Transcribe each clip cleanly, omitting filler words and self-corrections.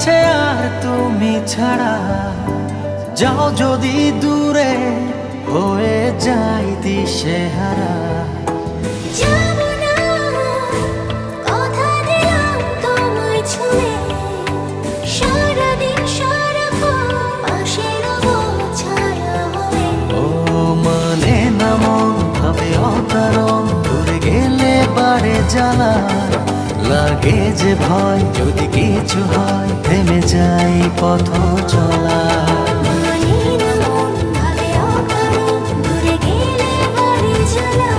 আছে আর তুমি ছাড়া? যাও যদি দূরে হয়ে যাই দিশেহারা। যাবো না, কথা দিলাম তোমায় ছুঁয়ে, সারাদিন সারাক্ষণ পাশে রবো ছায়া হয়ে। ও মানে না মন ভাবে অকারণ, দূরে গেলে বাড়ে জ্বালা। লাগে যে ভয় যদি কিছু হয়, থেমে যাই পথ চলা। মানে না মন ভাবে অকারণ, দূরে গেলে বাড়ে জ্বালা।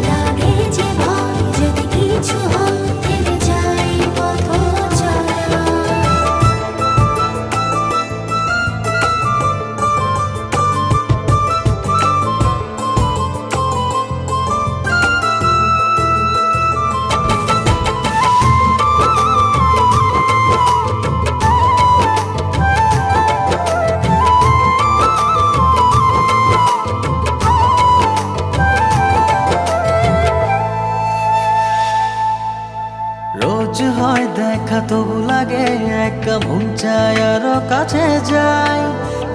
লাগে যে ভয় যদি কিছু হয়, থেমে যাই পথ চলা। রোজ হয় দেখা তবু লাগে একা, মন চায় আরো কাছে যাই।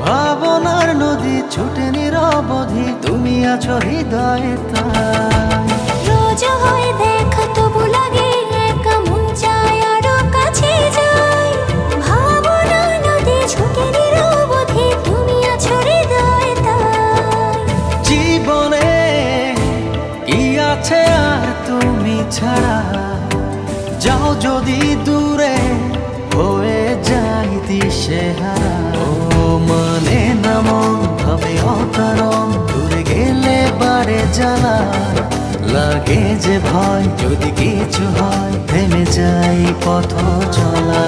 ভাবনার নদী ছুটে নিরবধি, তুমি আছো হৃদয়ে তাই। রোজ হয় দেখা তবু লাগে একা, মন চায় আরো কাছে যাই। ভাবনা নদী ছুটে নিরবধি, তুমি আছো হৃদয়ে তাই। জীবনে কি আছে আর তুমি ছাড়া? যাও যদি দূরে হয়ে যাই দিশেহারা। ও মানে না মন ভাবে অকারণ, দূরে গেলে বাড়ে জ্বালা। লাগে যে ভয় যদি কিছু হয়, থেমে যাই পথ চলা।